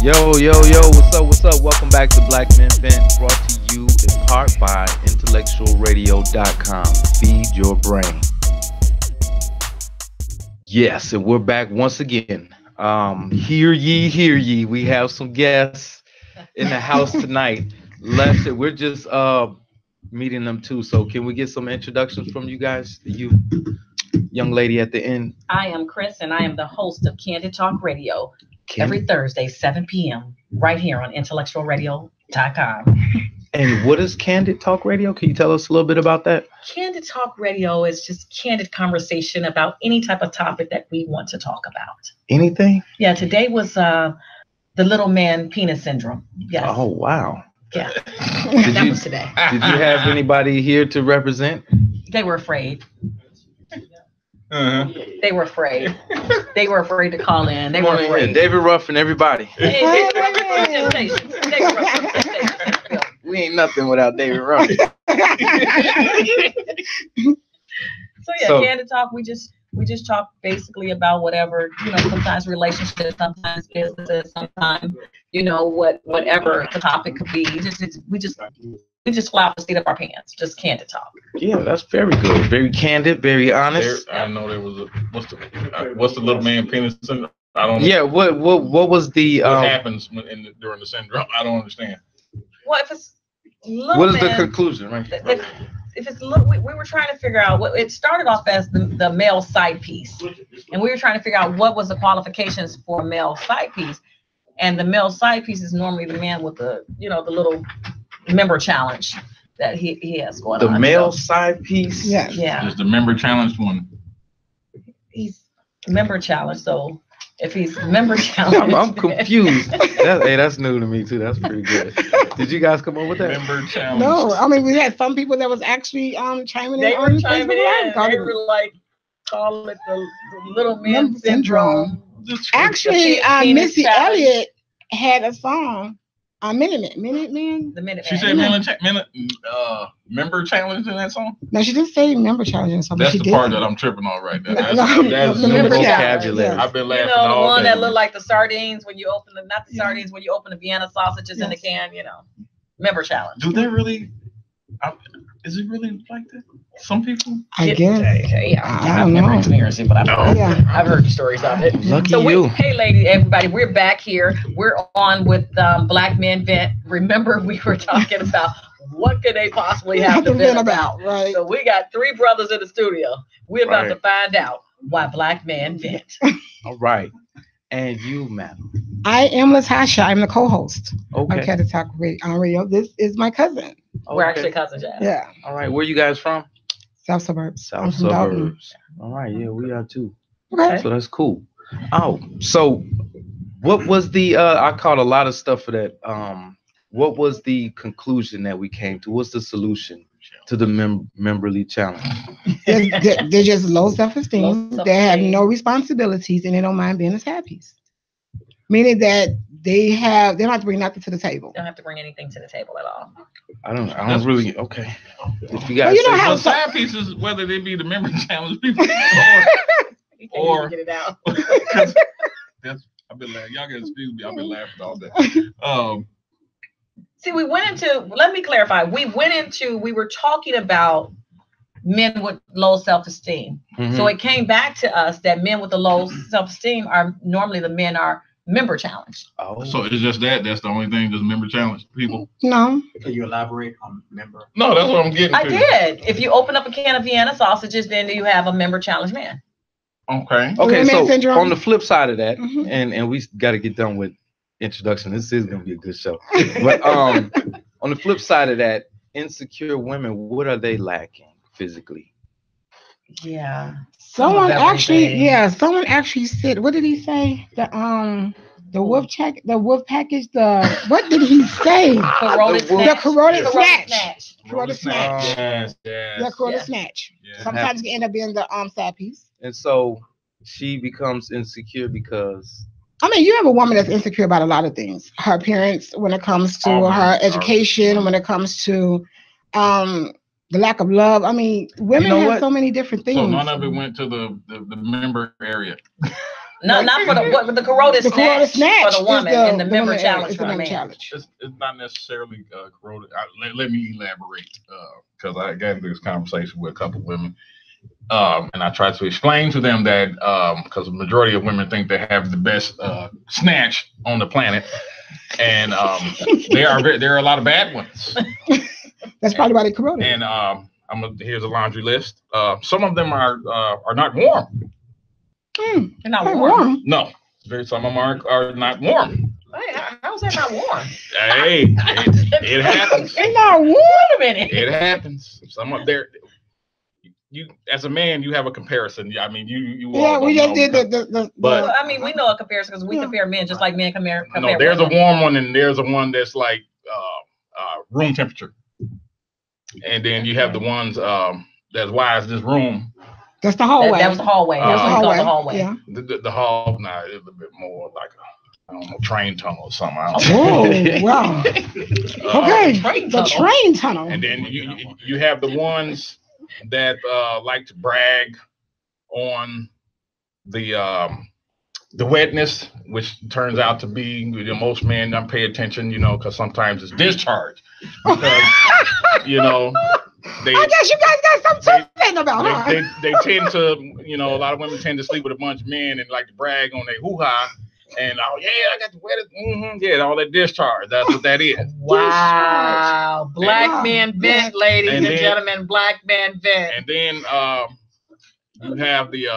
What's up? Welcome back to Black Men Vent, brought to you in part by intellectualradio.com. Feed your brain. Yes, and we're back once again. Hear ye. We have some guests in the house tonight. We're just meeting them too. So can we get some introductions from you guys? You young lady at the end. I am Chris, and I am the host of Candid Talk Radio every Thursday, 7 p.m. right here on intellectualradio.com. And what is Candid Talk Radio? Can you tell us a little bit about that? Candid Talk Radio is just candid conversation about any type of topic that we want to talk about. Anything? Yeah, today was the little man penis syndrome. Yes. Oh, wow. Yeah, that was today. Did you have anybody here to represent? They were afraid. They were afraid. They were afraid to call in. They were afraid. David Ruff and everybody. David Ruff from Temptations. We ain't nothing without David Ruff. So Candid Talk, we just talk basically about whatever, sometimes relationships, sometimes businesses, sometimes, whatever the topic could be. We just fly off the seat of our pants, just candid talk. Yeah, that's very good. Very candid, very honest. I know there was what's the little man penis syndrome? I don't know. Yeah, what was the what happens during the syndrome? I don't understand. Well, if it's little what is man, the conclusion, right? If it's little, we were trying to figure out what it started off as the male side piece, and we were trying to figure out what was the qualifications for a male side piece, and the male side piece is normally the man with the the little member challenge that he has going on. The male side piece? Yeah. Is the member challenged one? He's member challenge, so if he's member challenge, I'm confused. That's new to me too. That's pretty good. Did you guys come up with that? Member challenge. No, I mean we had some people that was actually chiming in. They were chiming in. They were like, call it the little man syndrome. Actually, Missy Elliott had a song. Minute Man. The Minute She Man. said member challenge in that song? No, she didn't say member challenge or something. That's the part that I'm tripping on right there. That's the member vocabulary. I've been laughing the all one day. that look like the sardines when you open when you open the Vienna sausages in the can, member challenge. Do they really? Is it really like that? Some people? I guess. Yeah, I don't know. Experienced it, but I've heard stories of it. Lucky you. Hey, lady, everybody, we're back here. We're on with Black Men Vent. Remember, we were talking about what could they possibly have to vent about. Right. So we got three brothers in the studio. We're about to find out why Black Men Vent. All right. And you, madam? I am Latasha. I'm the co-host of Okay. Talk Radio. This is my cousin. We're actually cousins, Yeah. All right. Where you guys from? South Suburbs. South Suburbs. All right. Yeah, we are too. Okay. So that's cool. Oh, so what was the I caught a lot of stuff for that. What was the conclusion that we came to? What's the solution to the memberly challenge? They're just low self-esteem. They have no responsibilities and they don't mind being a side piece. Meaning that they don't have to bring nothing to the table. Don't have to bring anything to the table at all. I don't really. Okay. If you guys how side pieces, whether they be the member challenge people or get it out. I've been laughing. Y'all gotta excuse me. I've been laughing all day. See, let me clarify. We were talking about men with low self-esteem. Mm-hmm. So it came back to us that men with the low self-esteem are normally the men are member challenged. Oh. So it's just that's the only thing, just member challenge people? No. Can you elaborate on member? No, that's what I'm getting I to. did. If you open up a can of Vienna sausages, then you have a member challenged man. Okay. So syndrome. on the flip side of that, Mhm. and we got to get done with introduction. This is gonna be a good show. But on the flip side of that, insecure women, what are they lacking physically? Yeah. Someone actually said, what did he say? The wolf package, what did he say? Corroded The corroded snatch. snatch. Corroded snatch. Yes. The corroded snatch. Yeah. Sometimes it can end up being the side piece. And so she becomes insecure because I mean, you have a woman that's insecure about a lot of things. Her appearance, when it comes to her education, when it comes to the lack of love. I mean, women have so many different things. So none of it went to the member area. Not for the corroded The corroded snatch for the woman and the member woman, challenge it's for the member man. challenge. It's not necessarily corroded. Let me elaborate, because I got into this conversation with a couple of women, and I tried to explain to them that because the majority of women think they have the best snatch on the planet, and there are a lot of bad ones. That's probably why they corroded. And here's a laundry list. Some of them are not warm. They're not warm. No, some of them are not warm. Hey, how's that not warm? Hey, it happens. It's not warm. Wait a minute. It happens. Some of there. You as a man, you have a comparison. I mean, you. Yeah, we just did But Well, I mean, we know a comparison because we compare men just like men compare. no, there's a warm one and there's a one that's like room temperature, and then you have the ones that's why is this room. That's the hallway. That was the hallway. That's what we call the hallway. Yeah. The hall now is a bit more like I don't know, train tunnel or something. I don't know. Oh, wow. Okay. The train tunnel. And then you have the ones that like to brag on the wetness, which turns out to be most men don't pay attention, because sometimes it's discharge. Because I guess you guys got something to say about they tend to, a lot of women tend to sleep with a bunch of men and like to brag on their hoo-ha. And I got the wettest, all that discharge. That's what that is. Wow. Black men vent, ladies and gentlemen, black men vent. And then you have the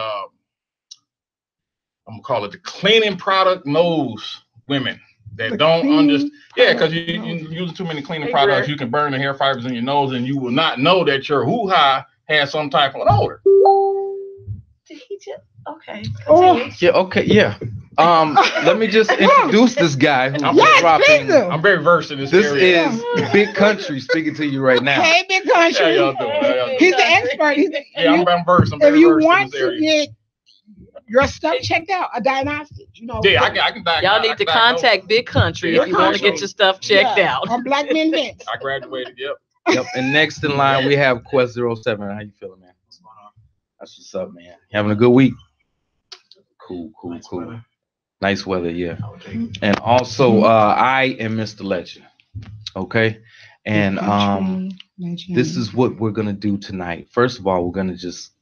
I'm gonna call it the cleaning product nose women that don't understand. Yeah, because you use too many cleaning products, you can burn the hair fibers in your nose, and you will not know that your hoo-ha has some type of odor. Did he just? Okay. Yeah. Okay. Yeah. Let me just introduce this guy who's dropping. I'm very versed in this area. This is Big Country speaking to you right now. Hey, Big Country. How y'all doing? He's the expert. I'm versed. I'm if very you versed want in this to area. get your stuff checked out, a diagnostic, Yeah, I can diagnose. Y'all need to contact Big Country if you want to get your stuff checked out. On BlackMenVent. I graduated. Yep. Yep. And next in line we have Quest 07. How you feeling, man? What's going on? That's what's up, man. Having a good week? Cool. Weather. Nice weather, yeah. I would take it. And also, I am Mr. Legend. Okay. And this is what we're gonna do tonight. First of all, we're gonna just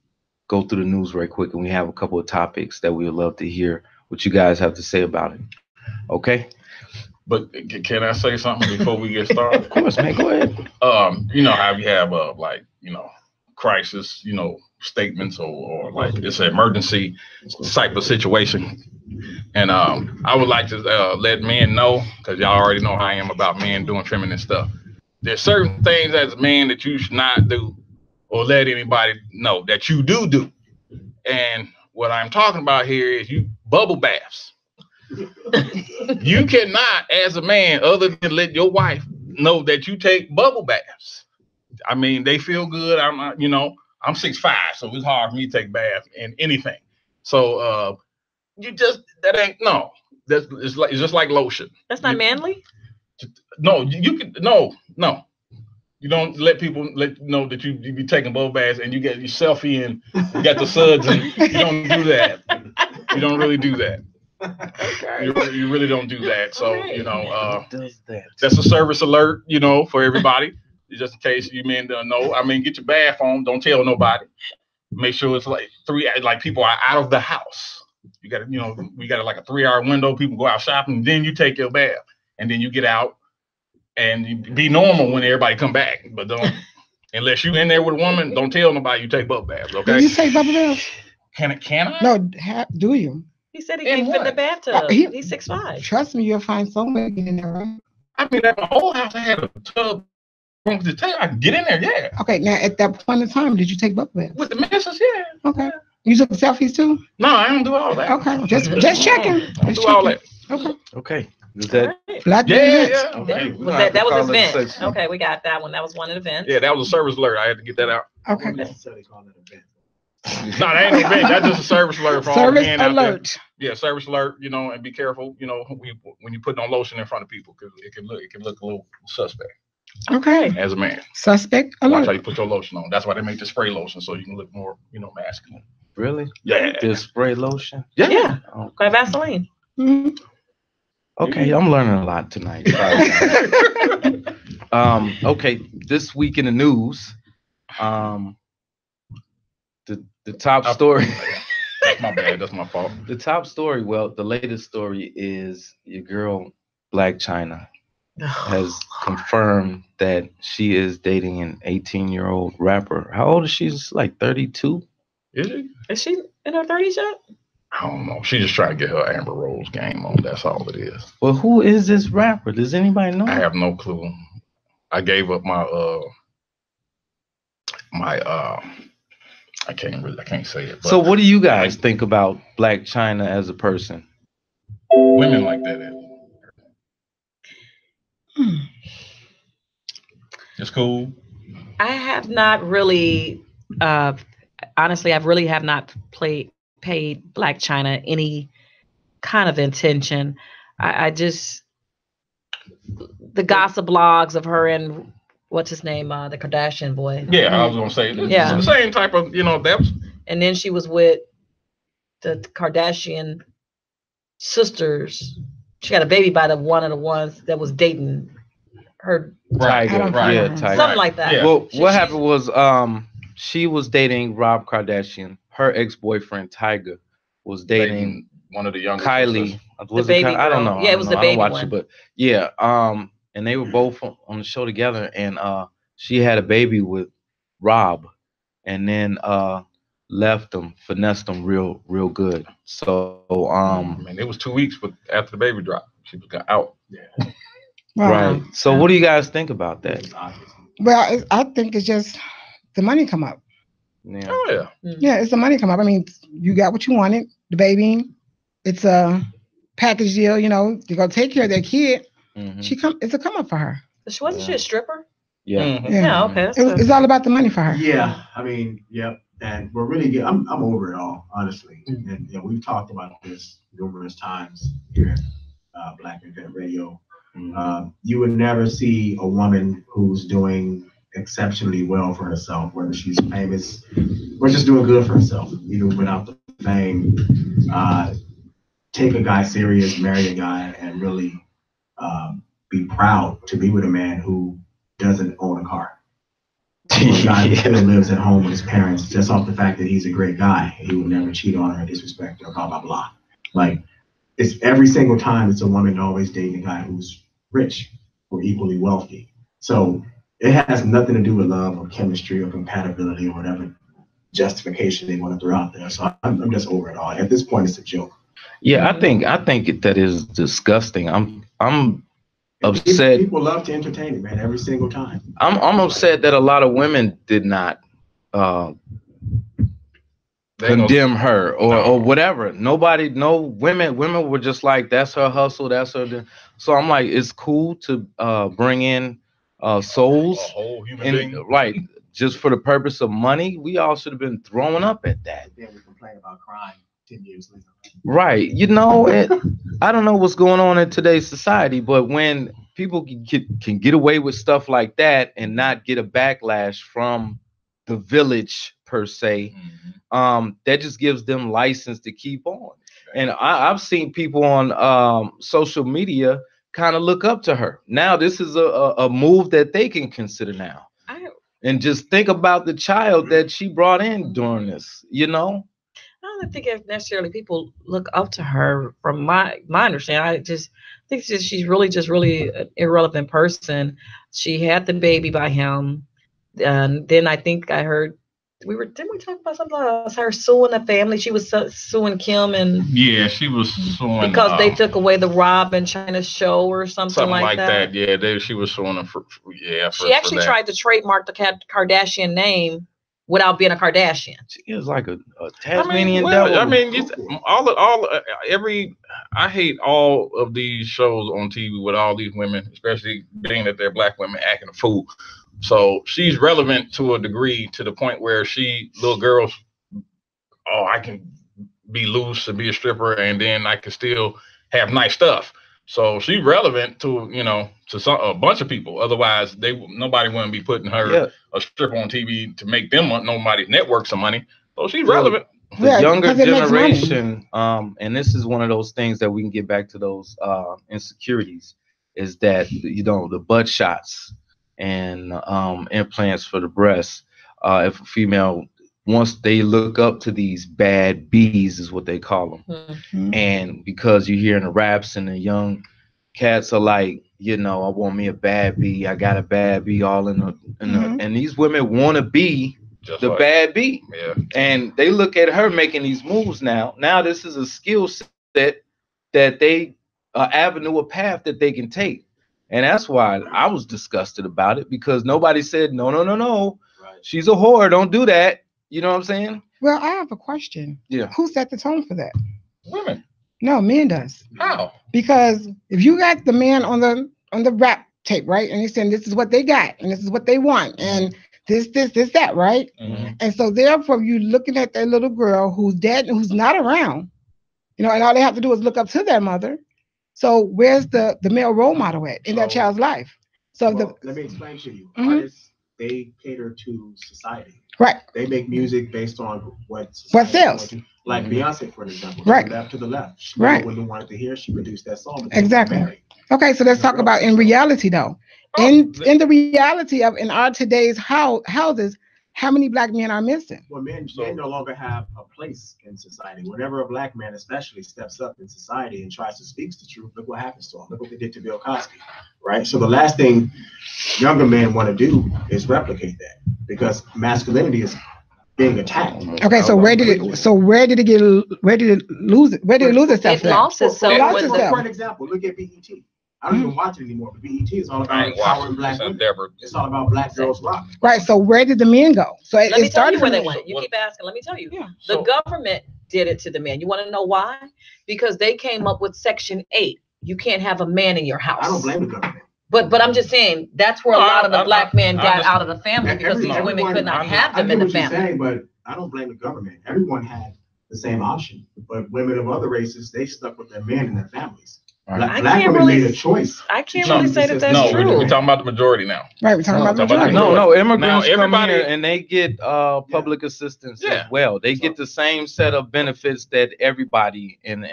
go through the news right quick, and we have a couple of topics that we would love to hear what you guys have to say about it. Okay. But can I say something before we get started? Of course, man. Go ahead. You know how you have crisis, statements or like it's an emergency type of situation. And I would like to let men know, because y'all already know how I am about men doing trimming and stuff. There's certain things as a man that you should not do or let anybody know that you do. And what I'm talking about here is bubble baths. You cannot, as a man, other than let your wife know that you take bubble baths. I mean, they feel good. I'm 6'5", so it's hard for me to take baths in anything. So it's just like lotion. That's not manly. No, you can no. You don't let people know that you be taking bubble baths and you get your selfie and you got the suds and you don't do that. You don't really do that. Okay. You really don't do that. So does that? That's a service alert, for everybody. Just in case you men don't know. I mean, get your bath on. Don't tell nobody. Make sure it's like people are out of the house. You got to, we got like a 3-hour window. People go out shopping, then you take your bath, and then you get out and you be normal when everybody come back. But don't, unless you in there with a woman, don't tell nobody you take bubble baths. Okay? Do you take bubble baths? Can I? No. Do you? He said he can't fit in the bathtub. He's 6'5". Trust me, you'll find somebody in there, right? I mean, at my whole house, I had a tub. I can get in there, yeah. Okay, now at that point in time, did you take bubble baths? With the missus, yeah. Okay. You took selfies too? No, I don't do all that. Okay, just checking. I don't do all that. Okay. Is that? Black yeah. Okay. That was his vent. Okay, we got that one. That was one of the vents. Yeah, that was a service alert. I had to get that out. Okay. No, that ain't an event. That's just a service alert for all men out there. Yeah, service alert. And be careful. When you put on lotion in front of people, because it can look a little suspect. Okay. As a man. Suspect alert. Watch how you put your lotion on. That's why they make the spray lotion, so you can look more, masculine. Really? Yeah. Just spray lotion? Yeah. Oh, By Vaseline. Mhm. okay, I'm learning a lot tonight. Sorry. Okay, this week in the news, the top story. That's my bad. That's my fault. The top story. Well, the latest story is your girl, Black China, has confirmed that she is dating an 18-year-old rapper. How old is she? She's like 32. Is she? Is she in her 30s yet? I don't know. She just trying to get her Amber Rose game on. That's all it is. Well, who is this rapper? Does anybody know? I have no clue. I gave up my I can't say it. But So, what do you guys think about Black China as a person? women like that. It's cool. I have not really, honestly, I really have not paid Black China any kind of attention. I just, the gossip blogs of her and what's his name, the Kardashian boy. Yeah, I was gonna say Yeah. the same type of that was And then she was with the Kardashian sisters. She got a baby by one of the ones that was dating her. right, Tiger, right. yeah, Tiger. Something like that. Yeah. Well, She- what she- happened was she was dating Rob Kardashian. Her ex-boyfriend Tiger was dating one of the younger Kylie. sisters. Was The it baby I don't girl. know. Yeah, I it was don't know. the I don't baby watch one. it, but yeah. And they were both on the show together, and she had a baby with Rob, and then left him, finessed him real good. So I mean, it was 2 weeks, but after the baby dropped, she was out. Yeah. right. So what do you guys think about that? It's obvious. Well, I think it's just the money come up. Yeah. Oh yeah. Yeah, it's the money come up. I mean, you got what you wanted, the baby. It's a package deal. You know, you're gonna take care of that kid. Mhm. It's a come up for her. Wasn't she a stripper? Yeah. Mhm. Yeah. Yeah, okay. That's It's all about the money for her. Yeah, I mean, yep. And we're really good. I'm over it all, honestly. And we've talked about this numerous times here at Black Event Radio. You would never see a woman who's doing exceptionally well for herself, whether she's famous or just doing good for herself, even without the fame. Take a guy serious, marry a guy, and really be proud to be with a man who doesn't own a car. A guy who still lives at home with his parents just off the fact that he's a great guy. He would never cheat on her, disrespect her, blah, blah, blah. Like, it's every single time it's a woman always dating a guy who's rich or equally wealthy. So it has nothing to do with love or chemistry or compatibility or whatever justification they want to throw out there. So I'm just over it all. At this point, it's a joke. Yeah, I think that is disgusting. I'm upset. People love to entertain it, man, every single time. I'm upset that a lot of women did not condemn her or whatever. Nobody, no women were just like, that's her hustle, that's her. So I'm like, it's cool to bring in souls, A whole human and being. right, just for the purpose of money. We all should have been throwing up at that. Then we complain about crime 10 years later. Right. You know, I don't know what's going on in today's society, but when people can get away with stuff like that and not get a backlash from the village per se, that just gives them license to keep on. And I've seen people on social media kind of look up to her. Now this is a move that they can consider now. And just think about the child that she brought in during this, you know? I don't think necessarily people look up to her from my understanding. I just think she's really an irrelevant person. She had the baby by him. And then I think I heard didn't we talk about something else? Her suing the family. She was suing Kim and Yeah, she was suing because they took away the Rob and China show or something like that. Yeah, she was suing them for She actually tried to trademark the Kardashian name without being a Kardashian. She is like a Tasmanian devil. I mean, I hate all of these shows on TV with all these women, especially being that they're black women acting a fool. So she's relevant to a degree, to the point where little girls, I can be loose and be a stripper, and then I can still have nice stuff. So she's relevant to a bunch of people. Otherwise, nobody wouldn't be putting her a stripper on TV to make them nobody's network some money. So she's relevant. The younger generation, and this is one of those things that we can get back to those insecurities, is that, you know, the butt shots and implants for the breasts. If a female, once they look up to these bad B's, is what they call them, and because you hear in the raps and the young cats are like, you know, I want me a bad B, I got a bad B, all in the, and these women want to be just the bad B. Yeah. And they look at her making these moves now. Now this is a skill set that they, avenue, a path that they can take. And that's why I was disgusted about it, because nobody said, no. Right. She's a whore. Don't do that. You know what I'm saying? Well, I have a question. Yeah. Who set the tone for that? Women. No, men does. How? Because if you got the man on the rap tape, right, and he's saying this is what they got and this is what they want and this, that, right? And so therefore you looking at that little girl who's dead and who's not around, you know, and all they have to do is look up to their mother. So where's the male role model at in that child's life? So let me explain to you. Artists, they cater to society. Right. They make music based on what sells. Like Beyonce, for example. Right. Left to the left. She when you wanted to hear, she produced that song. Exactly. Okay, so let's talk about in reality though. In the reality of in our today's houses, how many black men are missing? Well, men no longer have a place in society. Whenever a black man especially steps up in society and tries to speak the truth, look what happens to him. Look what they did to Bill Cosby, right? So the last thing younger men want to do is replicate that, because masculinity is being attacked. Okay, so where did it lose itself? It lost itself. For an example, look at BET. I don't even watch it anymore, but BET is all about empowering black women. It's all about black girls rock. Right. So where did the men go? So let me tell you where they went. You keep asking. Let me tell you. Yeah. The government did it to the men. You want to know why? Because they came up with Section 8. You can't have a man in your house. I don't blame the government. But I'm just saying that's where a lot of the black men got out of the family, because these women could not have them in the family. Saying, but I don't blame the government. Everyone had the same option, but women of other races, they stuck with their men and their families. Black women made a choice. I can't really say that that's true. We're talking about the majority now. Right, we're talking about the majority. No, immigrants come here and they get public assistance as well. They get the same set of benefits that everybody in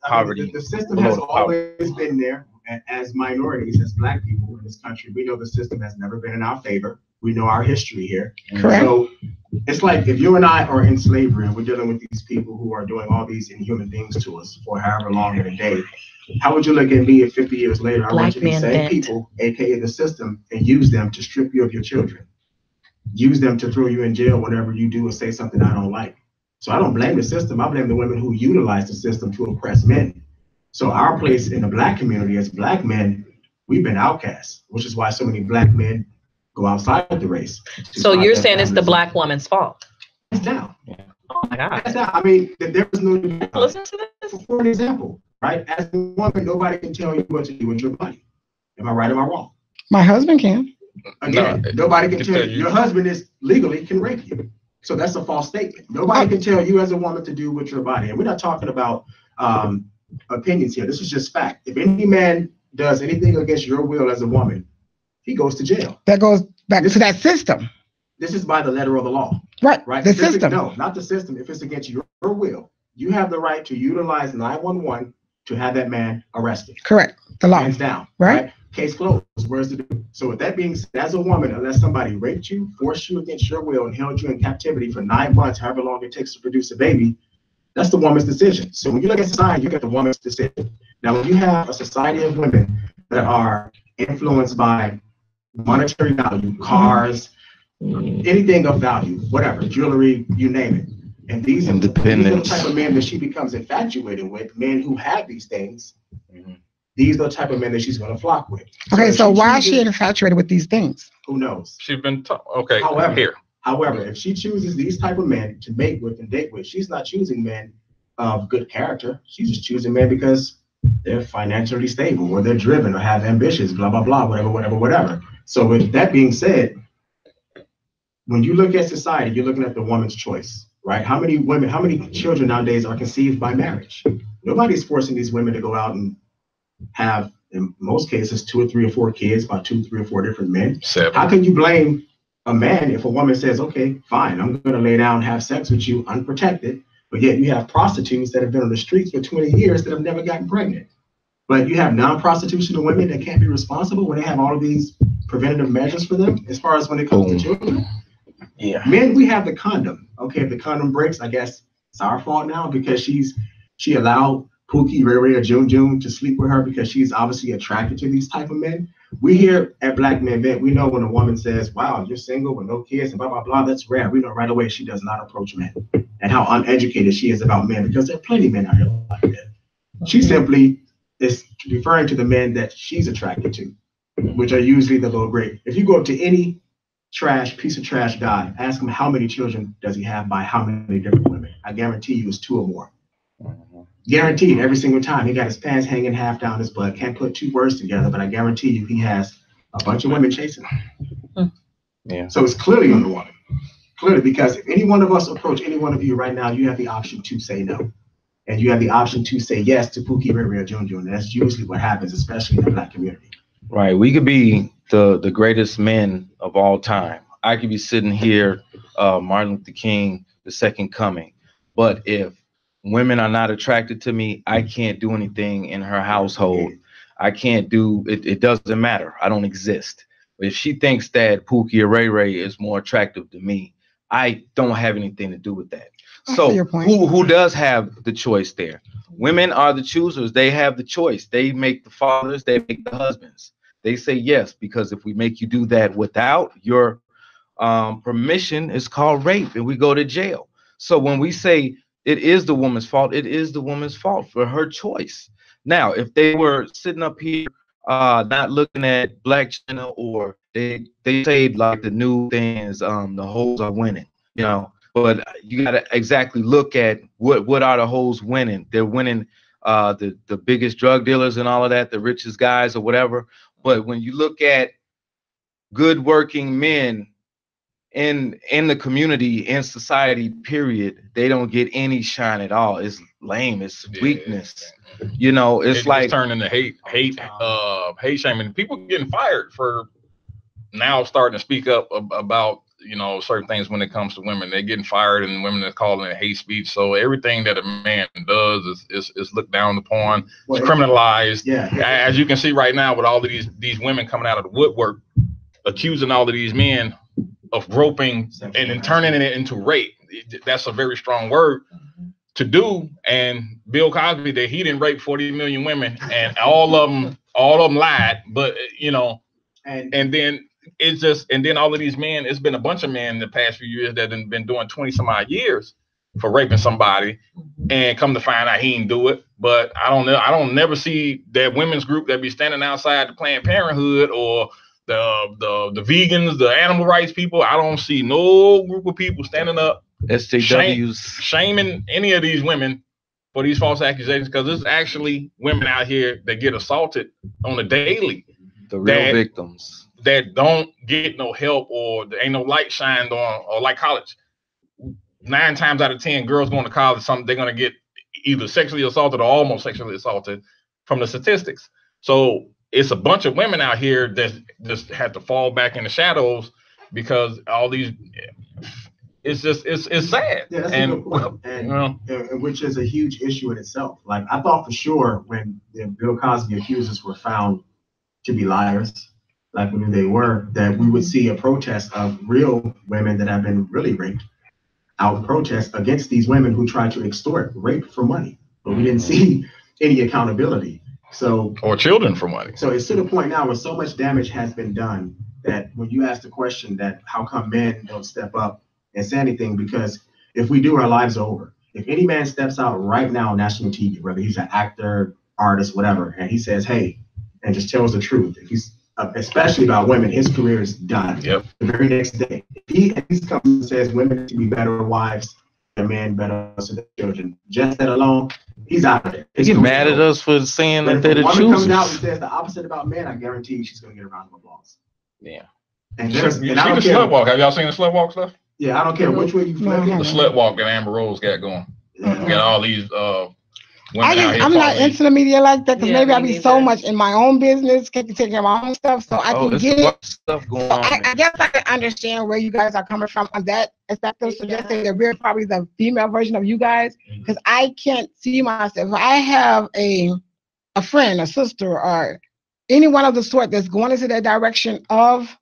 poverty. The system has always been there. As minorities, as black people in this country, we know the system has never been in our favor. We know our history here. Correct. So it's like if you and I are in slavery and we're dealing with these people who are doing all these inhuman things to us for however long in a day, how would you look at me if 50 years later I went to these same people, aka the system, and use them to strip you of your children? Use them to throw you in jail whenever you do or say something I don't like. So I don't blame the system. I blame the women who utilize the system to oppress men. So our place in the black community as black men, we've been outcasts, which is why so many black men go outside the race. So you're saying it's the black woman's fault? It's down. Oh my God. It's down. I mean, there was no. Listen to this. For an example, right? As a woman, nobody can tell you what to do with your body. Am I right or am I wrong? My husband can. Again, nobody can tell you. Your husband is legally can rape you. So that's a false statement. Nobody can tell you as a woman to do with your body. And we're not talking about opinions here. This is just fact. If any man does anything against your will as a woman, he goes to jail. That goes back to that system. This is by the letter of the law. Right. The system. No, not the system. If it's against your will, you have the right to utilize 911 to have that man arrested. Correct. The law. Hands down. Right. Case closed. Where's the do? So with that being said, as a woman, unless somebody raped you, forced you against your will, and held you in captivity for 9 months, however long it takes to produce a baby, that's the woman's decision. So when you look at society, you get the woman's decision. Now, when you have a society of women that are influenced by monetary value, cars, anything of value, whatever, jewelry, you name it. And these are the type of men that she becomes infatuated with, men who have these things. These are the type of men that she's going to flock with. Okay, so why is she infatuated with these things? Who knows? She's been okay. However, if she chooses these type of men to mate with and date with, she's not choosing men of good character. She's just choosing men because they're financially stable or they're driven or have ambitions, blah, blah, blah, whatever. So with that being said, when you look at society, you're looking at the woman's choice, right? How many children nowadays are conceived by marriage? Nobody's forcing these women to go out and have, in most cases, 2 or 3 or 4 kids by 2, 3 or 4 different men. 7. How can you blame a man, if a woman says, okay, fine, I'm going to lay down and have sex with you unprotected, but yet you have prostitutes that have been on the streets for 20 years that have never gotten pregnant. But you have non-prostitutional women that can't be responsible when they have all of these preventative measures for them, as far as when it comes to children. Yeah. Men, we have the condom. Okay, if the condom breaks, I guess it's our fault now because she allowed Pookie, Ray Ray, or June June to sleep with her because she's obviously attracted to these type of men. We here at Black Men Vent, we know when a woman says, wow, you're single with no kids and blah, blah, blah, that's rare. We know right away she does not approach men and how uneducated she is about men because there are plenty of men out here like that. She simply is referring to the men that she's attracted to, which are usually the low grade. If you go up to any piece of trash guy, ask him how many children does he have by how many different women. I guarantee you it's 2 or more. Guaranteed every single time. He got his pants hanging half down his butt. Can't put 2 words together, but I guarantee you he has a bunch of women chasing him. Yeah. So it's clearly on the woman. Clearly, because if any one of us approach any one of you right now, you have the option to say no. And you have the option to say yes to Pookie, Ray Ray, or June June. And that's usually what happens, especially in the Black community. Right. We could be the greatest men of all time. I could be sitting here, Martin Luther King, the second coming. But if women are not attracted to me, I can't do anything in her household. I can't do it. It doesn't matter. I don't exist. But if she thinks that Pookie or Ray Ray is more attractive to me, I don't have anything to do with that. So who does have the choice there? Women are the choosers. They have the choice. They make the fathers, they make the husbands. They say yes, because if we make you do that without your permission, it's called rape and we go to jail. So when we say it is the woman's fault, it is the woman's fault for her choice. Now, if they were sitting up here not looking at Black China, or they say like the new thing is the hoes are winning, you know. But you got to exactly look at what are the hoes winning. They're winning the biggest drug dealers and all of that, the richest guys or whatever. But when you look at good working men in the community, in society, period, they don't get any shine at all. It's lame. It's weakness. You know, it's like turning into hate shaming. People getting fired for now starting to speak up about, you know, certain things when it comes to women. They're getting fired, and women are calling it hate speech. So everything that a man does is looked down upon, it's criminalized. Yeah. As you can see right now with all of these women coming out of the woodwork, accusing all of these men of groping and then turning it into rape. That's a very strong word to do. And Bill Cosby, that he didn't rape 40 million women, and all of them lied. But you know, and then it's just, and then all of these men, it's been a bunch of men in the past few years that have been doing 20 some odd years for raping somebody, and come to find out he didn't do it. But I don't know. I don't never see that women's group that be standing outside the Planned Parenthood or the vegans, the animal rights people. I don't see no group of people standing up, SJWs, shaming any of these women for these false accusations, because there's actually women out here that get assaulted on a daily. The real victims that don't get no help, or there ain't no light shined on, or like college. 9 times out of 10, girls going to college, they're going to get either sexually assaulted or almost sexually assaulted from the statistics. So it's a bunch of women out here that just had to fall back in the shadows because all these, it's sad. Yeah, that's a good point. And which is a huge issue in itself. Like, I thought for sure when the Bill Cosby accusers were found to be liars, like when they were, that we would see a protest of real women that have been really raped out in protest against these women who tried to extort rape for money. But we didn't see any accountability. So, or children for money. So it's to the point now where so much damage has been done that when you ask the question that how come men don't step up and say anything, because if we do, our lives are over. If any man steps out right now on national TV, whether he's an actor, artist, whatever, and he says, hey, and just tells the truth, if he's especially about women, his career is done. Yep. The very next day, if he comes and says women to be better wives, and men better to their children, just that alone, he's out of there. They get mad at us for saying that they're the choosers. If a woman comes out and says the opposite about men, I guarantee you she's going to get a round of applause. Yeah. And there's, and I don't care. Slut walk. Have y'all seen the slut walk stuff? Yeah, I don't care which way you flip it. The slut walk that Amber Rose got going. Yeah. Got all these I'm not into the media like that because Yeah, maybe I me be so neither. much in my own business, can take care of my own stuff, so I can there's get a lot it. of stuff going So on. I guess I can understand where you guys are coming from on that aspect of suggesting that we're probably the female version of you guys, because I can't see myself. If I have a friend, a sister, or anyone of the sort that's going into that direction of,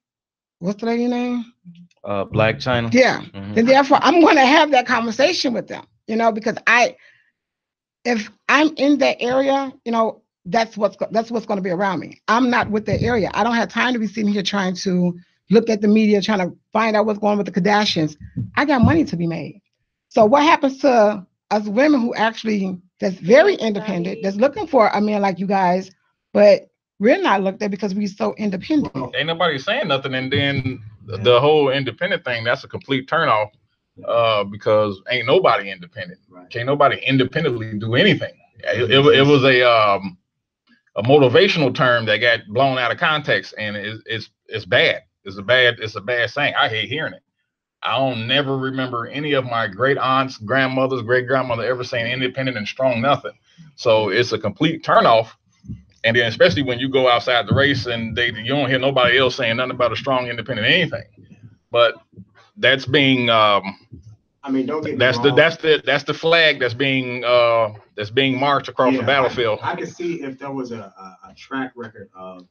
what's the lady name? Black China. Yeah. Mhm. Then therefore I'm going to have that conversation with them, because if I'm in that area, that's what's going to be around me. I'm not with that area. I don't have time to be sitting here trying to look at the media, trying to find out what's going on with the Kardashians. I got money to be made. So what happens to us women who actually that's very independent, that's looking for a man like you guys, but we're not looked at because we're so independent. Well, ain't nobody saying nothing, and then the whole independent thing, that's a complete turnoff. Because ain't nobody independent. Right. Can't nobody independently do anything. It was a motivational term that got blown out of context, and it's bad. It's a bad saying. I hate hearing it. I don't never remember any of my great aunts, grandmothers, great grandmother ever saying independent and strong nothing. So it's a complete turnoff. And then especially when you go outside the race and you don't hear nobody else saying nothing about a strong independent anything. But that's being I mean, don't get me wrong. That's the flag that's being marched across the battlefield. I could see if there was a track record of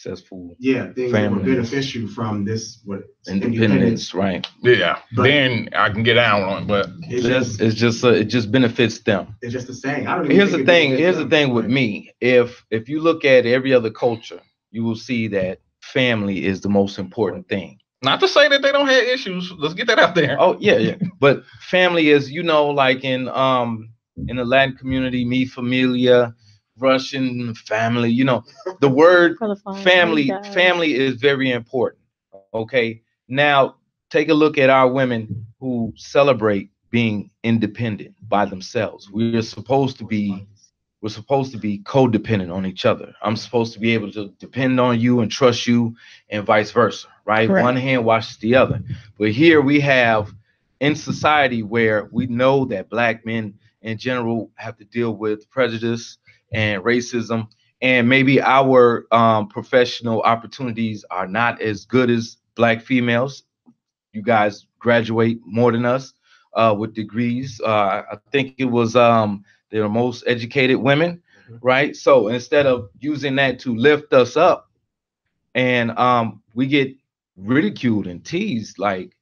Successful. Things that were beneficial from this independence, right? Yeah, but then I can get down on it, but it just benefits them. It's just a saying. I don't even Here's the thing. Here's the thing with me. If you look at every other culture, you will see that family is the most important thing. Not to say that they don't have issues. Let's get that out there. Oh yeah. But family is, like in the Latin community, mi familia, Russian family. The word family is very important. Okay. Now take a look at our women who celebrate being independent by themselves. We're supposed to be codependent on each other. I'm supposed to be able to depend on you and trust you, and vice versa, right? Correct. One hand washes the other. But here we have in society where we know that Black men in general have to deal with prejudice and racism, and maybe our professional opportunities are not as good as Black females. You guys graduate more than us with degrees. I think it was they're the most educated women, right? So instead of using that to lift us up, and we get ridiculed and teased, like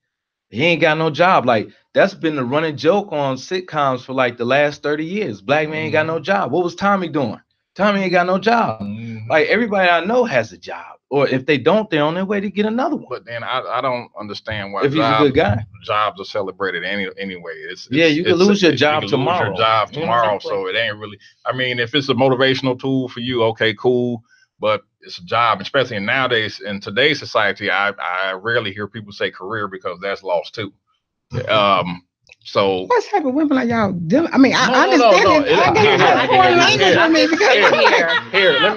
he ain't got no job. Like that's been the running joke on sitcoms for like the last 30 years. Black man ain't got no job. What was Tommy doing? Tommy ain't got no job. Like everybody I know has a job, or if they don't, they're on their way to get another one. But then I don't understand why if he's a good guy, jobs are celebrated anyway. You could lose your job tomorrow. Lose your job tomorrow, so it ain't really. I mean, if it's a motivational tool for you, okay, cool. But it's a job, especially nowadays in today's society. I rarely hear people say career because that's lost too. So what type of women are y'all dealing? I mean, I understand it.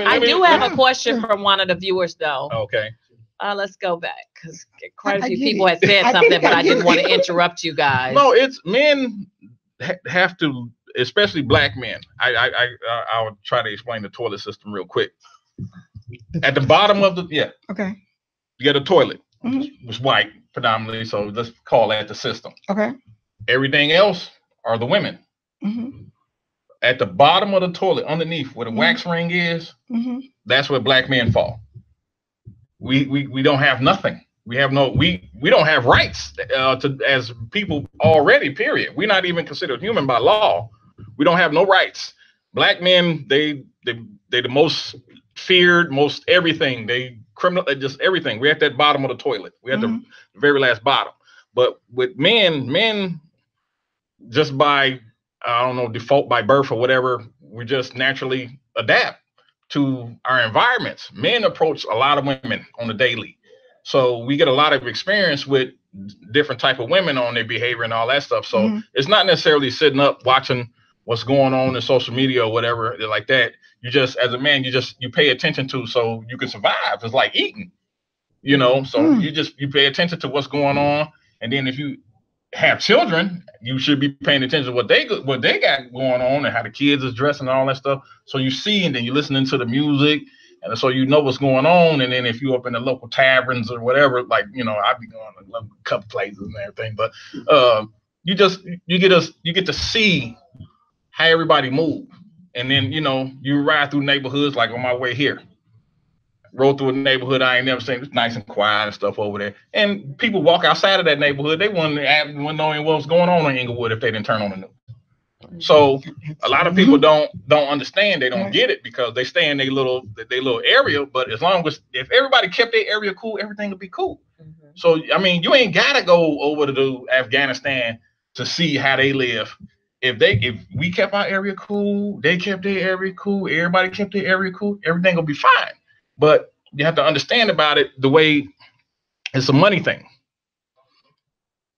I do have a question from one of the viewers, though. Okay. Let's go back because quite a few people had said something, but I didn't want to interrupt you guys. No, it's men have to, especially Black men. I'll try to explain the toilet system real quick. At the bottom of you get a toilet. It's white predominantly, so let's call that the system. Okay. Everything else are the women. At the bottom of the toilet, underneath where the wax ring is, that's where Black men fall. We don't have nothing. We don't have rights as people already. Period. We're not even considered human by law. We don't have no rights. Black men, they the most feared, most everything. They criminal, just everything. We're at that bottom of the toilet. We're at the very last bottom. But with men just by default by birth or whatever, we just naturally adapt to our environments. Men approach a lot of women on a daily, so we get a lot of experience with different type of women on their behavior and all that stuff. So it's not necessarily sitting up watching what's going on in social media or whatever like that. You just, as a man, you pay attention to, so you can survive. It's like eating, so you pay attention to what's going on, and then if you have children, you should be paying attention to what they got going on and how the kids is dressing and all that stuff. So you see, and then you're listening to the music, and so you know what's going on. And then if you're up in the local taverns or whatever, like, you know, I'd be going to a couple places and everything, but you get to see how everybody move. And then, you know, you ride through neighborhoods, like on my way here, roll through a neighborhood I ain't never seen. It's nice and quiet and stuff over there. And people walk outside of that neighborhood. They wouldn't know what's going on in Inglewood if they didn't turn on the news. So a lot of people don't understand. They don't get it because they stay in their little area. But as long as if everybody kept their area cool, everything would be cool. So I mean, you ain't gotta go over to Afghanistan to see how they live. If we kept our area cool, they kept their area cool, everybody kept their area cool, everything will be fine. But you have to understand about it the way it's a money thing.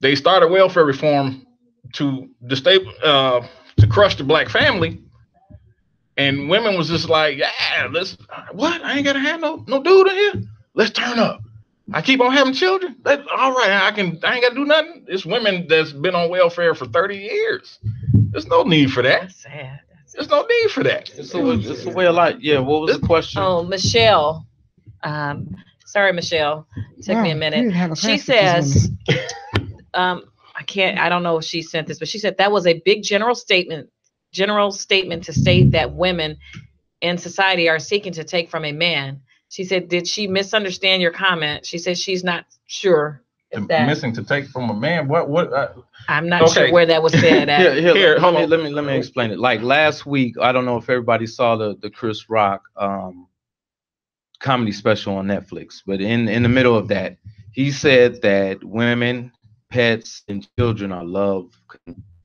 They started welfare reform to crush the black family, and women was just like, yeah, I ain't gotta have no dude in here. Let's turn up. I keep on having children. All right, I ain't gotta do nothing. It's women that's been on welfare for 30 years. There's no need for that. That's sad. There's no need for that. It's the way of life. Yeah. What was the question? Oh, Michelle. Sorry, Michelle. Took me a minute. She says, I don't know if she sent this, but she said that was a big general statement to state that women in society are seeking to take from a man. She said, did she misunderstand your comment? She said she's not sure. Missing to take from a man. What? I'm not sure where that was said at. Here, let me explain it. Like last week, I don't know if everybody saw the Chris Rock comedy special on Netflix, but in the middle of that, he said that women, pets, and children are loved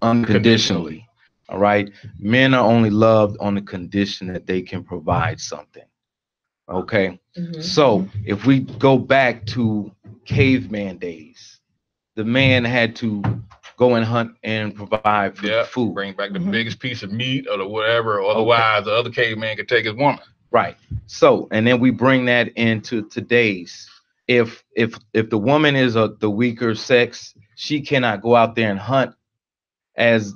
unconditionally. All right, men are only loved on the condition that they can provide something. Okay, so if we go back to caveman days, the man had to go and hunt and provide food. Bring back the biggest piece of meat or whatever, or otherwise the other caveman could take his woman. Right. So, and then we bring that into today's. If the woman is the weaker sex, she cannot go out there and hunt as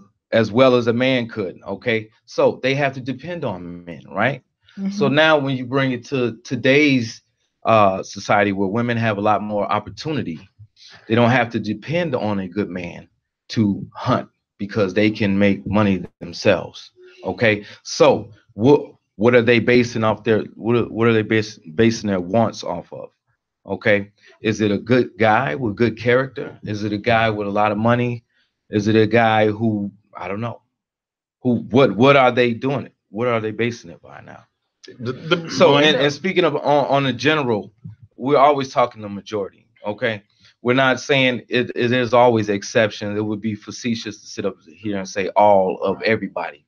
well as a man could. Okay, so they have to depend on men, right? So now when you bring it to today's society where women have a lot more opportunity, they don't have to depend on a good man to hunt because they can make money themselves. Okay, so what are they basing off their what are they basing their wants off of? Okay, is it a good guy with good character? Is it a guy with a lot of money? Is it a guy who, I don't know, what are they doing it? What are they basing it by now? So and speaking of on the general, we're always talking the majority. Okay, we're not saying it is always exceptions. It would be facetious to sit up here and say all of everybody.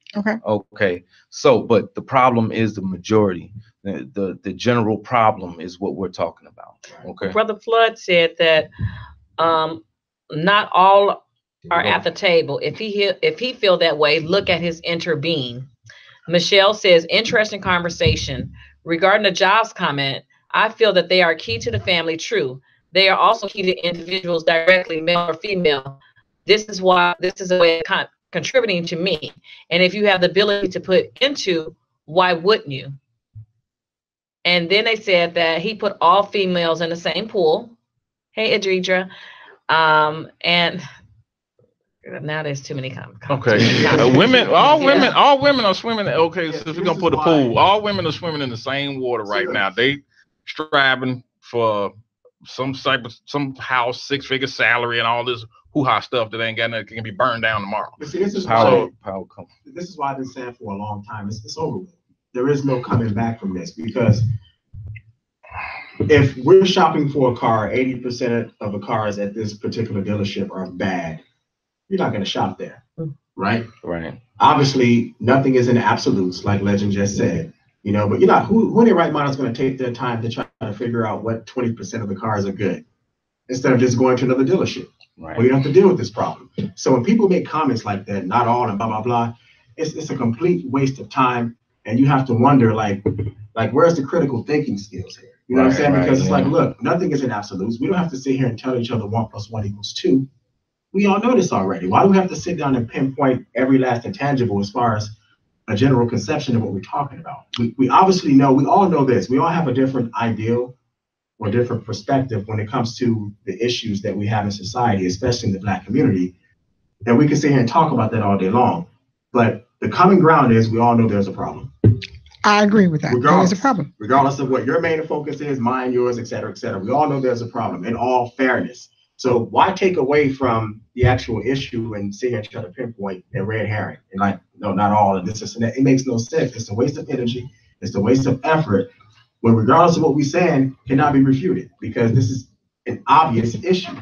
Okay, so but the problem is the majority. The general problem is what we're talking about. Okay, Brother Flood said that not all are at the table. If he feel that way, look at his inner being. Michelle says, interesting conversation. Regarding the jobs comment, I feel that they are key to the family. True. They are also key to individuals directly, male or female. This is a way of contributing to me. And if you have the ability to put into, why wouldn't you? And then they said that he put all females in the same pool. Hey, Adridra. And now there's too many comments. Okay, all women are swimming. Okay, so if we're gonna put a pool, all women are swimming in the same water right now. They striving for some house, 6-figure salary, and all this hoo-ha stuff that ain't got nothing, can be burned down tomorrow. But see, this is power. This is why I've been saying for a long time. It's over with. There is no coming back from this, because if we're shopping for a car, 80% of the cars at this particular dealership are bad. You're not going to shop there, right? Right. Obviously, nothing is in absolutes, like Legend just said, you know. But you're not who in their right mind is going to take their time to try to figure out what 20% of the cars are good, instead of just going to another dealership. Right. Well, you don't have to deal with this problem. So when people make comments like that, not all and blah blah blah, it's a complete waste of time, and you have to wonder like where's the critical thinking skills here? You know what I'm saying? Because it's like, look, nothing is in absolutes. We don't have to sit here and tell each other 1 + 1 = 2. We all know this already. Why do we have to sit down and pinpoint every last intangible as far as a general conception of what we're talking about? We obviously know, we all know this. We all have a different ideal or different perspective when it comes to the issues that we have in society, especially in the Black community. And we can sit here and talk about that all day long. But the common ground is we all know there's a problem. I agree with that. There's a problem. Regardless of what your main focus is, mine, yours, et cetera, et cetera. We all know there's a problem in all fairness. So why take away from the actual issue and sit here and try to pinpoint a red herring? And like, no, not all of this and that. It makes no sense. It's a waste of energy. It's a waste of effort. When regardless of what we're saying, cannot be refuted, because this is an obvious issue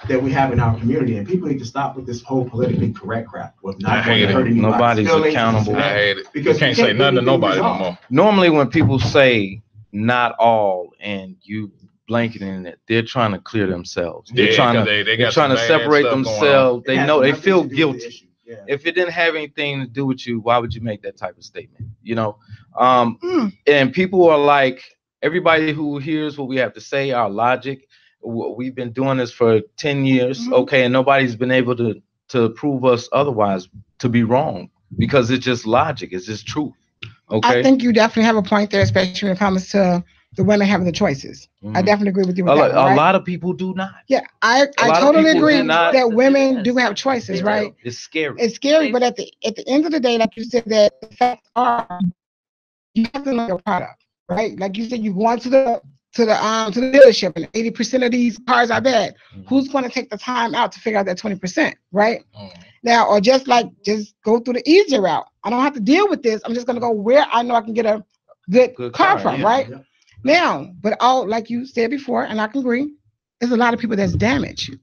that we have in our community, and people need to stop with this whole politically correct crap. I hate it. Nobody's accountable. I hate it. Because you can't say nothing to nobody no more. Normally, when people say not all and you blanketing it, they're trying to clear themselves. They're trying to separate themselves. They know, they feel guilty. Yeah. If it didn't have anything to do with you, why would you make that type of statement? You know, and people are like, everybody who hears what we have to say, our logic. We've been doing this for 10 years, okay, and nobody's been able to prove us otherwise to be wrong, because it's just logic, it's just truth. Okay, I think you definitely have a point there, especially when it comes to the women having the choices. I definitely agree with you with that. A lot of people do not. Yeah, I totally agree that women do have choices, right? It's scary. It's scary, but at the end of the day, like you said, that the facts are, you have to know your product, right? Like you said, you go on to the dealership, and 80% of these cars are bad. Who's going to take the time out to figure out that 20%, right? Now, or just go through the easier route. I don't have to deal with this. I'm just going to go where I know I can get a good car from, right? Yeah. Now, but all, like you said before, and I can agree, there's a lot of people that's damaged.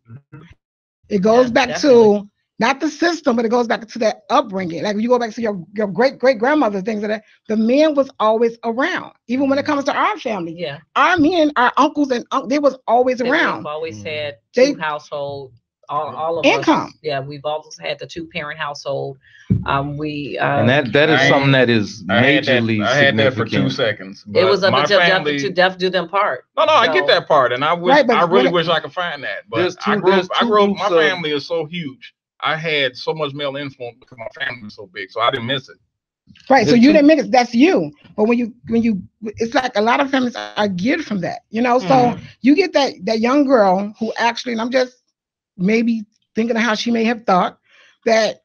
It goes back to not the system, but it goes back to that upbringing. Like when you go back to your great-great-grandmother, things like that, the man was always around. Even when it comes to our family, our men, our uncles and they was always around. We've always had two household, all of income. Us, we've always had the two-parent household. And that is something that is majorly I had that for 2 seconds. But it was up to death do them part. No, I get that part, and I really wish I could find that. But I grew up. My family is so huge. I had so much male influence because my family was so big, so I didn't miss it. Right, so you didn't miss it. That's you. But when you, it's like a lot of families are geared from that, you know. So you get that young girl who actually, and I'm just maybe thinking of how she may have thought that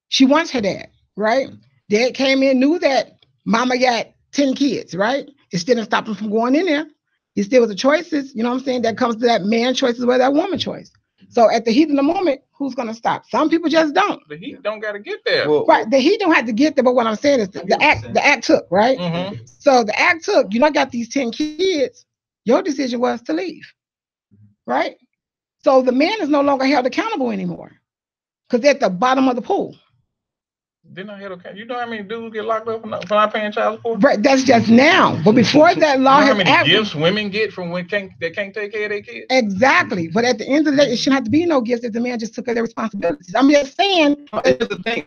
she wants her dad, right? Dad came in, knew that mama got 10 kids, right? It still didn't stop him from going in there. It still was the choices, you know what I'm saying? That comes to that man choice as well, that woman choice. So at the heat of the moment, who's going to stop? Some people just don't. The heat don't got to get there. Right. The heat don't have to get there. But what I'm saying is the act took, right? So the act took, you know, got these 10 kids. Your decision was to leave. Right. So the man is no longer held accountable anymore because they're at the bottom of the pool. Didn't I held accountable? You know how many dudes get locked up for not paying child support? Right. That's just now. But before that law, you know how many gifts women get from when they can't take care of their kids? Exactly. But at the end of the day, it shouldn't have to be no gifts if the man just took their responsibilities. I'm just saying. Here's the thing.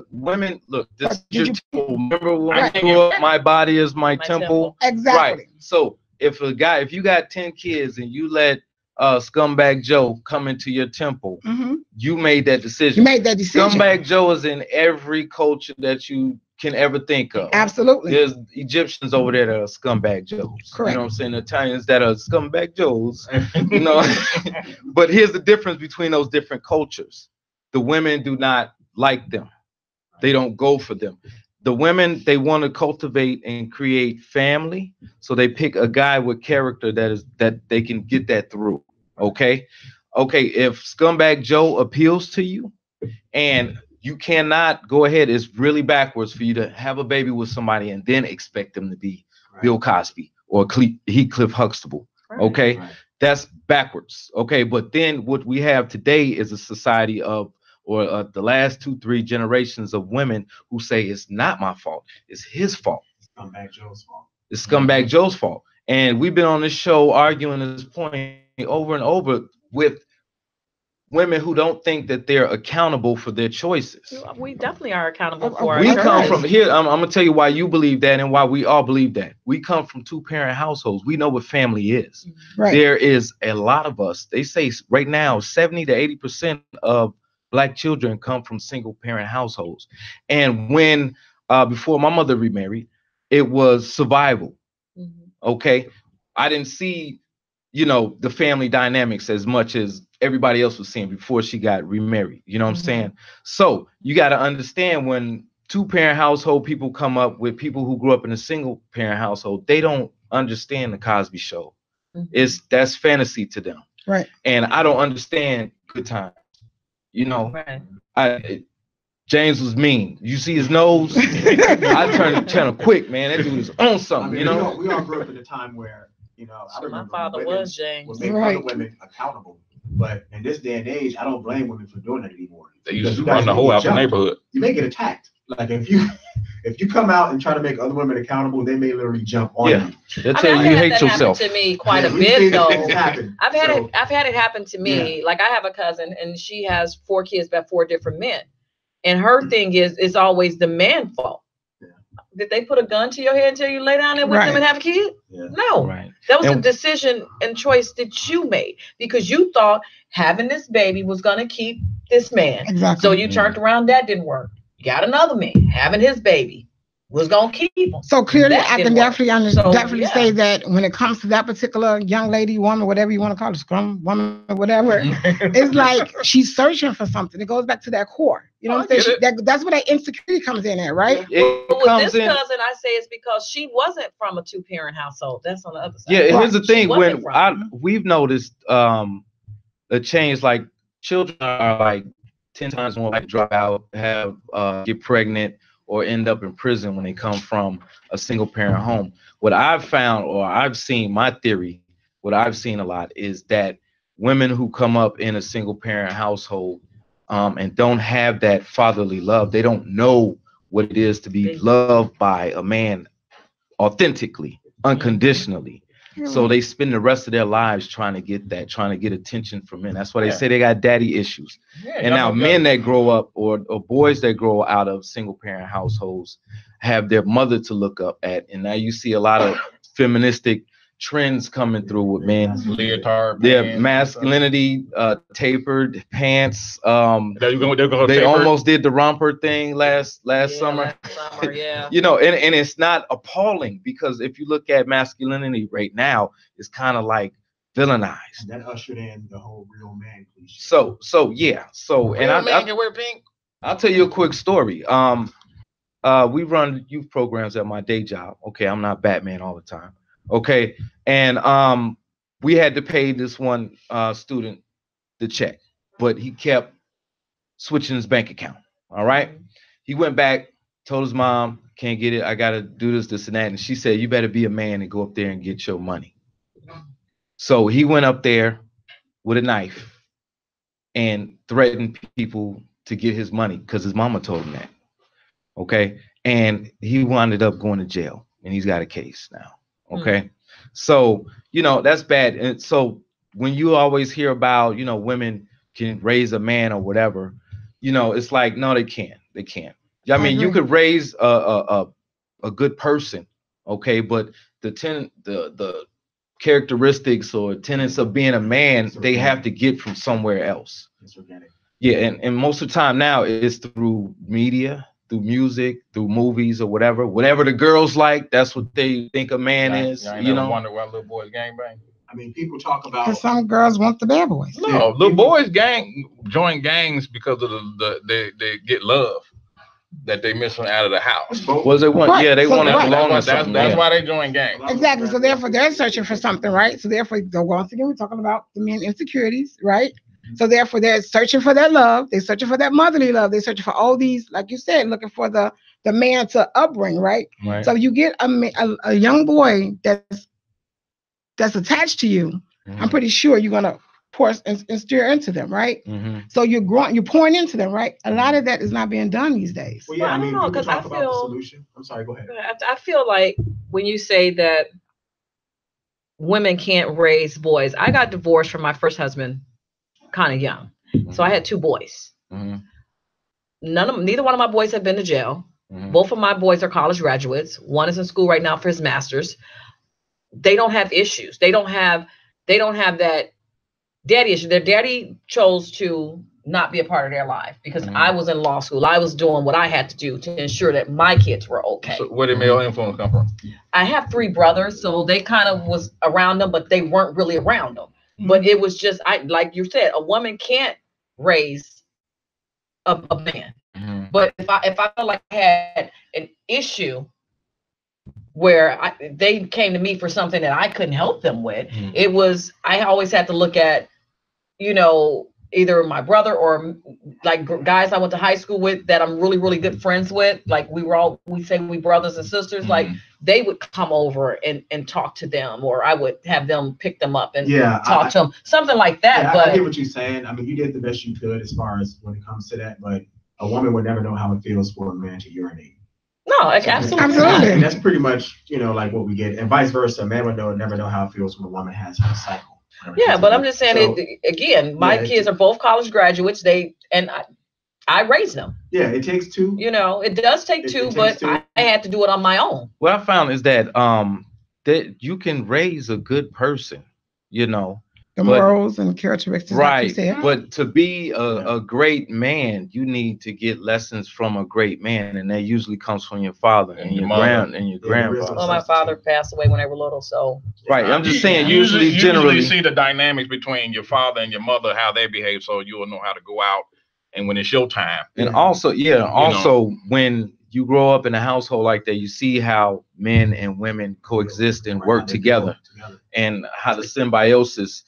Women look. This remember when I grew up, my body is my temple. Exactly. Right. So if you got 10 kids and you let Scumbag Joe come into your temple, you made that decision. You made that decision. Scumbag Joe is in every culture that you can ever think of. Absolutely. There's Egyptians over there that are Scumbag Joes. Correct. You know what I'm saying? Italians that are Scumbag Joes. You know. But here's the difference between those different cultures. The women do not like them. They don't go for them. The women, they want to cultivate and create family, so they pick a guy with character that they can get that through. Okay, if Scumbag Joe appeals to you, and you cannot go ahead, it's really backwards for you to have a baby with somebody and then expect them to be Bill Cosby or Cliff Huxtable. Okay, that's backwards. Okay, but then what we have today is a society of, or the last 2-3 generations of women who say it's not my fault, it's his fault. Scumbag Joe's fault. It's Scumbag Joe's fault. And we've been on this show arguing this point over and over with women who don't think that they're accountable for their choices. We definitely are accountable for We our come choices. from here. I'm gonna tell you why you believe that and why we all believe that. We come from 2-parent households. We know what family is. Right. There is a lot of us. They say right now 70 to 80% of Black children come from single-parent households. And when before my mother remarried, it was survival. Okay, I didn't see, you know, the family dynamics as much as everybody else was seeing before she got remarried. You know what I'm saying? So you got to understand, when 2-parent household people come up with people who grew up in a single-parent household, they don't understand the Cosby Show. That's fantasy to them. Right. And I don't understand Good Times. You know, James was mean. You see his nose? I turned the channel quick, man. That dude is on something. You know, we all grew up in a time where, you know, I remember my father was James. would make other women accountable. But in this day and age, I don't blame women for doing that anymore. They used to run the whole out the neighborhood. You may get attacked. Like if you come out and try to make other women accountable, they may literally jump on you. They'll tell you hate yourself. To me quite a bit though. I've had it happen to me. Like I have a cousin and she has 4 kids by 4 different men. And her thing is always the man's fault. Did they put a gun to your head until you lay down there with them and have a kid? No. That was a decision and choice that you made because you thought having this baby was going to keep this man. Exactly. So you turned around, that didn't work. You got another man having his baby was going to keep him. So clearly, I can definitely say that when it comes to that particular young lady, woman, whatever you want to call it, scrum woman, whatever, it's like she's searching for something. It goes back to that core. You know what I'm saying? That's where that insecurity comes in at, right? With this cousin, I say it's because she wasn't from a 2-parent household. That's on the other side. Yeah, here's the thing. When we've noticed a change, like children are like 10 times more likely to drop out, get pregnant, or end up in prison when they come from a single-parent home. What I've found, or I've seen, my theory, what I've seen a lot is that women who come up in a single-parent household and don't have that fatherly love, they don't know what it is to be loved by a man authentically, unconditionally. So they spend the rest of their lives trying to get that, trying to get attention from men. That's why they say they got daddy issues. And now men that grow up, or boys that grow out of single-parent households, have their mother to look up at. And now you see a lot of feministic trends coming through with men. Leotard, their masculinity, tapered pants. They almost did the romper thing last summer. You know, and it's not appalling, because if you look at masculinity right now, it's kind of like villainized. That ushered in the whole real man cliche. So yeah. So real and man can wear pink. I'll tell you a quick story. We run youth programs at my day job. Okay, I'm not Batman all the time. Okay, and we had to pay this one student the check, but he kept switching his bank account. All right, he went back, told his mom, can't get it, I gotta do this and that, and she said, you better be a man and go up there and get your money. So he went up there with a knife and threatened people to get his money because his mama told him that. Okay, and he wound up going to jail, and he's got a case now. Okay, so you know that's bad. And so when you always hear about, you know, women can raise a man or whatever, you know, it's like, no, they can't. They can't. I mean, you could raise a good person, okay, but the characteristics or tenets of being a man, they have to get from somewhere else. It's organic. Yeah, and most of the time now it's through media, through music, through movies or whatever the girls like, that's what they think a man is. You know, wonder why little boys gangbang. I mean, people talk about because some girls want the bad boys. No, little boys join gangs because of they get love that they missing out of the house. Was it one? Right. Yeah, they So want to right. belong. That's why they join gangs. Exactly. So therefore, they're searching for something, right? So therefore, once again, we're talking about the men insecurities, right? So therefore, they're searching for that love. They're searching for that motherly love. They're searching for all these, like you said, looking for the man to upbring, right? So you get a young boy that's attached to you. I'm pretty sure you're gonna pour and steer into them, right? So you're pouring into them, right? A lot of that is not being done these days. Well, yeah, I mean, because I feel the solution. I'm sorry, go ahead. I feel like when you say that women can't raise boys, I got divorced from my first husband kind of young. So I had 2 boys. Neither one of my boys have been to jail. Both of my boys are college graduates. One is in school right now for his master's. They don't have issues. They don't have that daddy issue. Their daddy chose to not be a part of their life because I was in law school. I was doing what I had to do to ensure that my kids were okay. So where did male influence come from? I have 3 brothers, so they kind of was around them, but they weren't really around them. But it was just, like you said, a woman can't raise a man. But if I felt like I had an issue where they came to me for something that I couldn't help them with, it was, I always had to look at, you know, either my brother or like guys I went to high school with that I'm really, really good friends with. Like we say we brothers and sisters, like they would come over and talk to them, or I would have them pick them up and talk to them, something like that. Yeah, but I get what you're saying. I mean, you did the best you could as far as when it comes to that, but a woman would never know how it feels for a man to urinate. No, like, absolutely. And that's pretty much, you know, like what we get, and vice versa. A man would never know how it feels when a woman has her cycle. Yeah, but I'm just saying, again, my kids are both college graduates. I raised them. Yeah, it takes 2. You know, it does take 2, but 2. I had to do it on my own. What I found is that that you can raise a good person, you know. The morals and characteristics. Right. Like you said. But to be a great man, you need to get lessons from a great man. And that usually comes from your father and your grandfather. Well, my father passed away when they were little, so. Right. I'm just saying, usually generally you see the dynamics between your father and your mother, how they behave, so you will know how to go out and when it's your time. And also, when you grow up in a household like that, you see how men and women coexist and work together, and how the symbiosis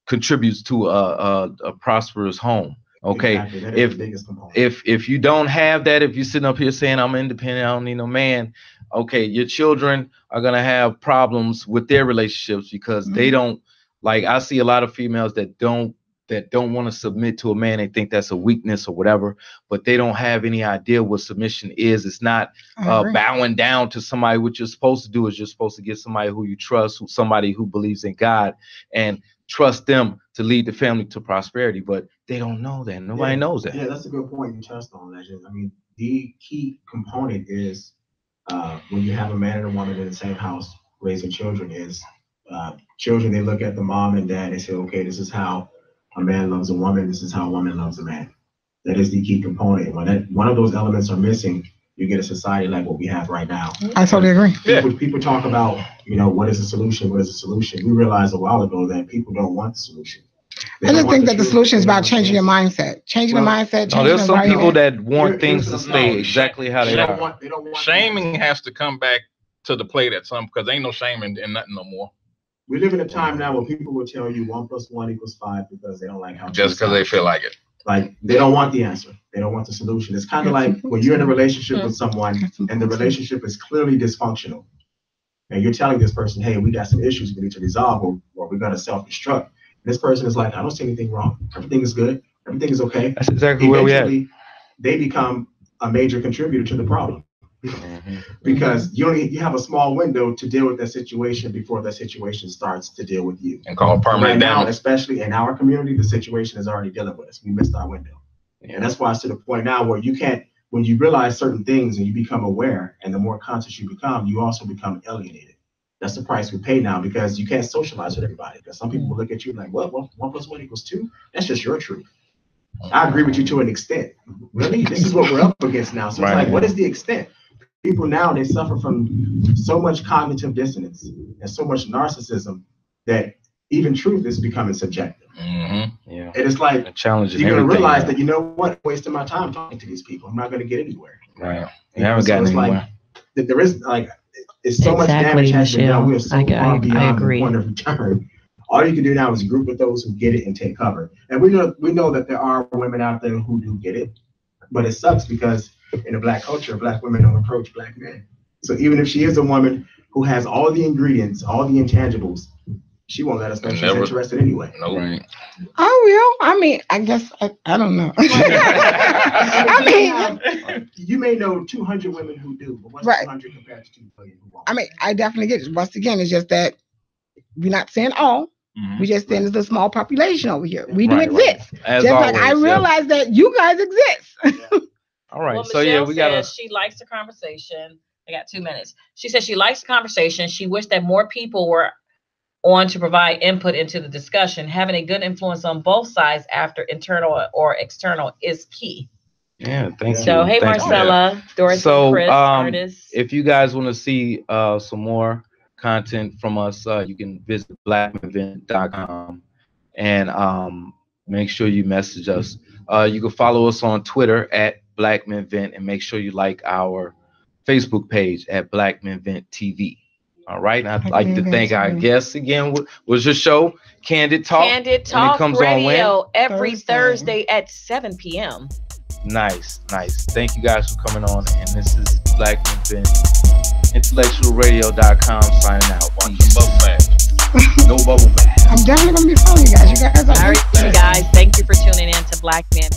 contributes to a prosperous home. Okay. Exactly. If you don't have that, if you're sitting up here saying I'm independent, I don't need no man, okay, your children are gonna have problems with their relationships because they don't, like, I see a lot of females that don't want to submit to a man. They think that's a weakness or whatever, but they don't have any idea what submission is. It's not bowing down to somebody. What you're supposed to do is you're supposed to get somebody who you trust, somebody who believes in God, and trust them to lead the family to prosperity. But they don't know that. Nobody knows that. Yeah, that's a good point you touched on, Legend. I mean, the key component is when you have a man and a woman in the same house raising children is children, they look at the mom and dad and say, okay, this is how a man loves a woman, this is how a woman loves a man. That is the key component. When one of those elements are missing, you get a society like what we have right now. I totally agree. People talk about, you know, what is the solution? What is the solution? We realized a while ago that people don't want the solution. I just think that the solution is about changing your mindset. Changing the mindset. No, there's some people that want things to stay exactly how they are. Shaming has to come back to the plate at some, because ain't no shaming in nothing no more. We live in a time now where people will tell you 1 + 1 = 5 because they don't like how. Just because they feel like it. Like they don't want the answer. They don't want the solution. It's kind of like when you're in a relationship with someone and the relationship is clearly dysfunctional, and you're telling this person, "Hey, we got some issues we need to resolve, or we're gonna self-destruct." This person is like, "I don't see anything wrong. Everything is good. Everything is okay." That's exactly where we at. They become a major contributor to the problem. Because you have a small window to deal with that situation before that situation starts to deal with you. And call permanent now, especially in our community, the situation is already dealing with us. We missed our window. And that's why it's to the point now where you can't, when you realize certain things and you become aware, and the more conscious you become, you also become alienated. That's the price we pay now, because you can't socialize with everybody. Because some people will look at you like, well, 1 + 1 = 2. That's just your truth. I agree with you to an extent. Really? This is what we're up against now. So it's like, what is the extent? People now, they suffer from so much cognitive dissonance and so much narcissism that even truth is becoming subjective. Yeah. And it's like, you're going to realize that, you know what, I'm wasting my time talking to these people. I'm not going to get anywhere. Right. You haven't gotten anywhere. Like, there is like, it's so much damage has been done. We're so far beyond the point of return. All you can do now is group with those who get it and take cover. And we know that there are women out there who do get it, but it sucks because in the Black culture, Black women don't approach Black men. So even if she is a woman who has all the ingredients, all the intangibles, she won't let us know she's interested anyway. No. Right. Oh, well, I mean, I guess, I don't know. I mean, you may know 200 women who do, but what's 200 compared to 2 billion who won't? I mean, I definitely get it. Once again, it's just that we're not saying all, We just saying it's a small population over here. We do Right, exist. As Just always, like I yes. realize that you guys exist. All right. Well, So Michelle yeah, we gotta. says she likes the conversation. I got 2 minutes. She says she likes the conversation. She wished that more people were on to provide input into the discussion. Having a good influence on both sides after internal or external is key. Yeah, thank you. So, hey, Thank you. Marcella, Dorothy, So, Chris, Curtis. if you guys want to see some more content from us, you can visit BlackMenVentTV.com and make sure you message us. You can follow us on Twitter at BlackMenVent and make sure you like our Facebook page at BlackMenVentTV. All right. And I'd like to thank our guests again. What was your show? Candid Talk. Candid And Talk it comes on when? Radio every Thursday. Thursday at 7 p.m. Nice. Thank you guys for coming on. And this is BlackMenVentIntellectualRadio.com signing out. Peace. Bubble bath. No bubble bath. I'm definitely gonna be following you guys. You guys are All right, you guys, thank you for tuning in to Black Men.